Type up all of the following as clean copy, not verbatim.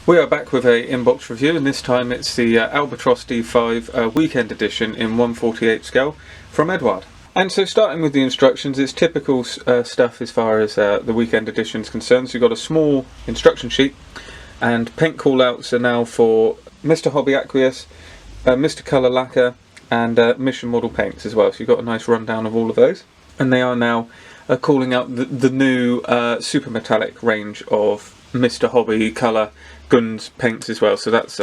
We are back with a inbox review, and this time it's the Albatros D.V Weekend Edition in 1/48 scale from Eduard. And so starting with the instructions, it's typical stuff as far as the Weekend Edition is concerned. So you've got a small instruction sheet, and paint callouts are now for Mr. Hobby Aqueous, Mr. Colour Lacquer, and Mission Model Paints as well. So you've got a nice rundown of all of those. And they are now calling out the new super metallic range of Mr. Hobby Colour Guns paints as well, so that's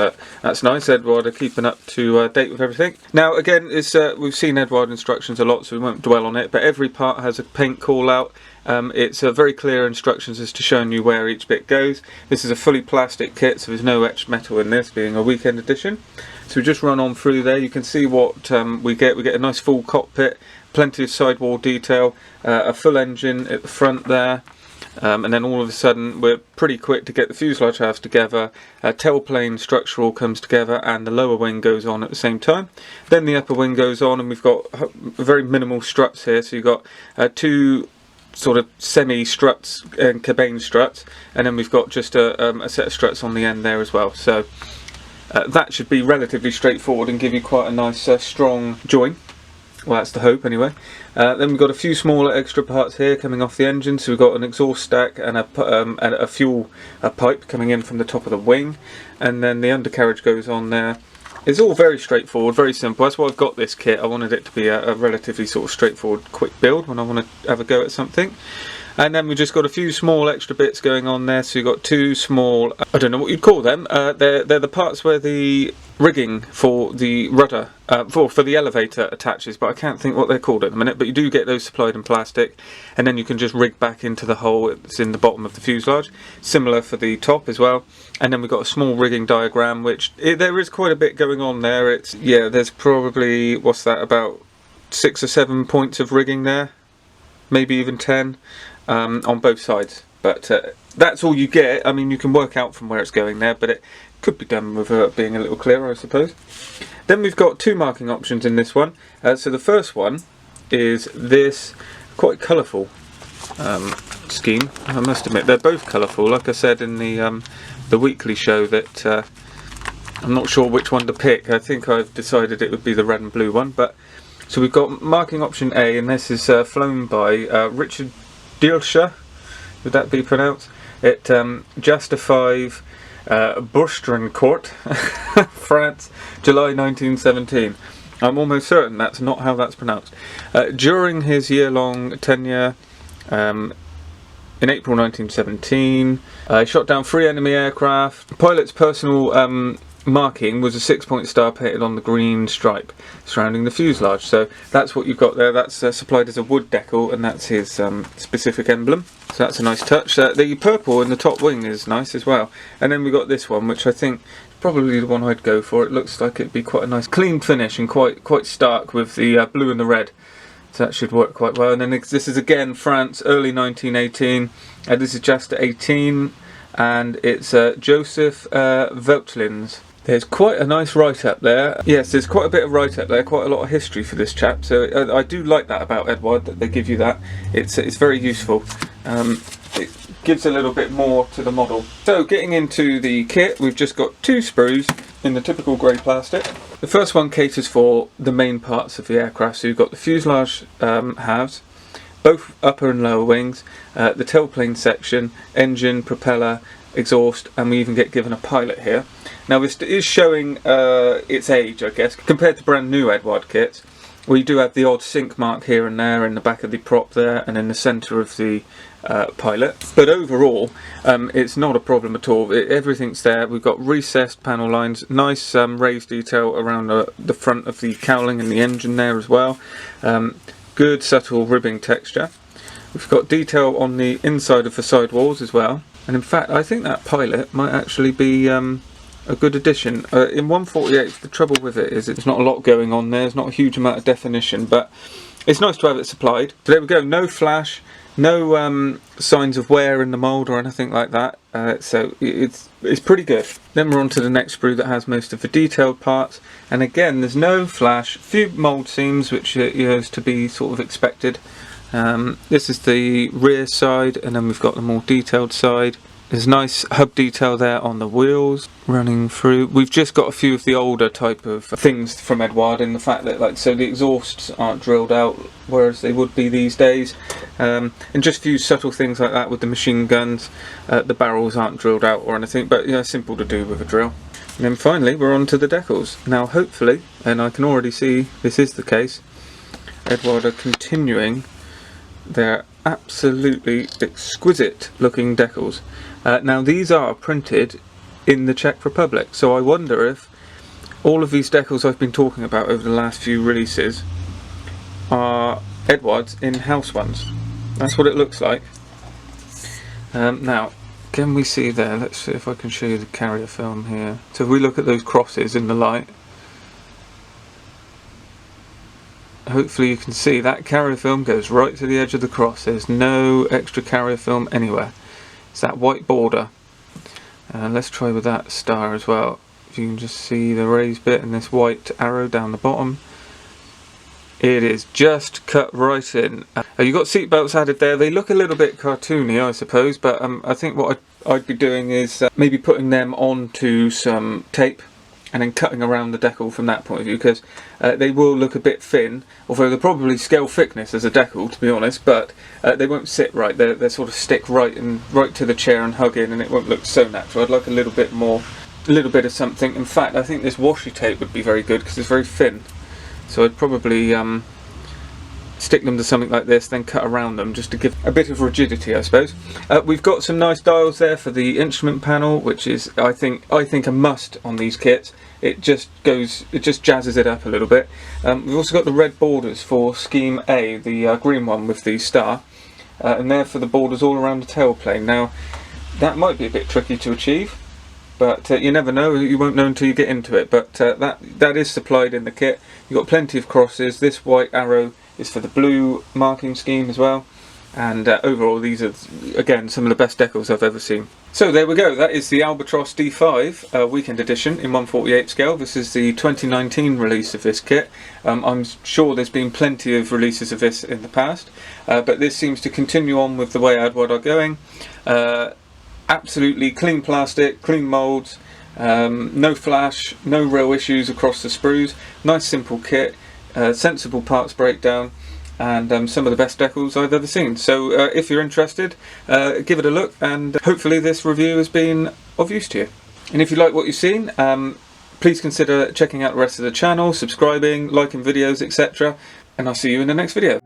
nice. Eduard are keeping up to date with everything. Now again, we've seen Eduard instructions a lot, so we won't dwell on it, but every part has a paint call out. It's very clear instructions as to showing you where each bit goes. This is a fully plastic kit, so there's no etched metal in this, being a weekend edition. So we just run on through there. You can see what we get. We get a nice full cockpit, plenty of sidewall detail, a full engine at the front there. And then all of a sudden we're pretty quick to get the fuselage halves together, tailplane structure all comes together, and the lower wing goes on at the same time. Then the upper wing goes on, and we've got very minimal struts here. So you've got two sort of semi struts and cabane struts, and then we've got just a set of struts on the end there as well. So that should be relatively straightforward and give you quite a nice strong join. Well, that's the hope anyway. Then we've got a few smaller extra parts here coming off the engine. So we've got an exhaust stack and a fuel pipe coming in from the top of the wing, and then the undercarriage goes on there. It's all very straightforward, very simple. That's why I've got this kit. I wanted it to be a relatively sort of straightforward, quick build when I want to have a go at something. And then we've just got a few small extra bits going on there. So you've got two small, I don't know what you'd call them. They're the parts where the rigging for the rudder, for the elevator attaches, but I can't think what they're called at the minute. But you do get those supplied in plastic, and then you can just rig back into the hole that's in the bottom of the fuselage. Similar for the top as well. And then we've got a small rigging diagram, which there is quite a bit going on there. There's probably, what's that, about 6 or 7 points of rigging there, maybe even 10. On both sides, but that's all you get. I mean, you can work out from where it's going there, but it could be done with being a little clearer, I suppose. Then we've got two marking options in this one. So the first one is this quite colourful scheme. I must admit, they're both colourful. Like I said in the weekly show, that I'm not sure which one to pick. I think I've decided it would be the red and blue one. But so we've got marking option A, and this is flown by Richard Dielscher, would that be pronounced? At Justa 5, Bourstrancourt, France, July 1917. I'm almost certain that's not how that's pronounced. During his year-long tenure in April 1917, he shot down 3 enemy aircraft. The pilot's personal marking was a 6-point star painted on the green stripe surrounding the fuselage. So that's what you've got there. That's supplied as a wood decal, and that's his specific emblem. So that's a nice touch. The purple in the top wing is nice as well. And then we got this one, which I think is probably the one I'd go for. It looks like it'd be quite a nice clean finish and quite stark with the blue and the red. So that should work quite well. And then this is again France, early 1918. This is Justa 18, and it's Joseph Veltlins. There's quite a nice write-up there. Yes, there's quite a bit of write-up there, quite a lot of history for this chap. So I do like that about Eduard, that they give you that. It's very useful. It gives a little bit more to the model. So getting into the kit, we've just got 2 sprues in the typical grey plastic. The first one caters for the main parts of the aircraft. So you've got the fuselage halves, both upper and lower wings, the tailplane section, engine, propeller, exhaust, and we even get given a pilot here. Now this is showing its age, I guess, compared to brand new Eduard kits. We do have the odd sink mark here and there in the back of the prop there, and in the centre of the pilot. But overall, it's not a problem at all. Everything's there. We've got recessed panel lines, nice raised detail around the front of the cowling and the engine there as well. Good subtle ribbing texture. We've got detail on the inside of the sidewalls as well. And in fact, I think that pilot might actually be a good addition. In 1/48, the trouble with it is it's not a lot going on there. There's not a huge amount of definition, but it's nice to have it supplied. So there we go. No flash, no signs of wear in the mould or anything like that. So it's pretty good. Then we're on to the next sprue that has most of the detailed parts. And again, there's no flash. A few mould seams, which is to be sort of expected. This is the rear side, and then we've got the more detailed side. There's nice hub detail there on the wheels running through. We've just got a few of the older type of things from Eduard in the fact that, like, so the exhausts aren't drilled out, whereas they would be these days. And just a few subtle things like that with the machine guns. The barrels aren't drilled out or anything, but yeah, simple to do with a drill. And then finally we're on to the decals. Now hopefully, and I can already see this is the case, Eduard are continuing their absolutely exquisite looking decals. Now these are printed in the Czech Republic, so I wonder if all of these decals I've been talking about over the last few releases are Eduards in-house ones. That's what it looks like. Now, can we see there? Let's see if I can show you the carrier film here. So if we look at those crosses in the light, hopefully you can see that carrier film goes right to the edge of the cross. There's no extra carrier film anywhere. It's that white border. Let's try with that star as well. If you can just see the raised bit and this white arrow down the bottom. It is just cut right in. You've got seat belts added there. They look a little bit cartoony, I suppose, but I think what I'd be doing is maybe putting them onto some tape and then cutting around the decal from that point of view, because they will look a bit thin, although they're probably scale thickness as a decal, to be honest, but they won't sit right. They sort of stick right to the chair and hug in, and it won't look so natural. I'd like a little bit more, a little bit of something. In fact, I think this washi tape would be very good because it's very thin, so I'd probably stick them to something like this, then cut around them just to give a bit of rigidity, I suppose. We've got some nice dials there for the instrument panel, which is I think a must on these kits. It just jazzes it up a little bit. We've also got the red borders for Scheme A, the green one with the star, and they're for the borders all around the tailplane. Now that might be a bit tricky to achieve, but you never know. You won't know until you get into it. But that is supplied in the kit. You've got plenty of crosses. This white arrow is for the blue marking scheme as well, and overall these are again some of the best decals I've ever seen. So there we go, that is the Albatros D.V Weekend Edition in 1/48 scale. This is the 2019 release of this kit. I'm sure there's been plenty of releases of this in the past, but this seems to continue on with the way Eduard are going. Absolutely clean plastic, clean moulds, no flash, no real issues across the sprues. Nice simple kit. Sensible parts breakdown, and some of the best decals I've ever seen. So if you're interested, give it a look, and hopefully this review has been of use to you. And if you like what you've seen, please consider checking out the rest of the channel, subscribing, liking videos, etc. And I'll see you in the next video.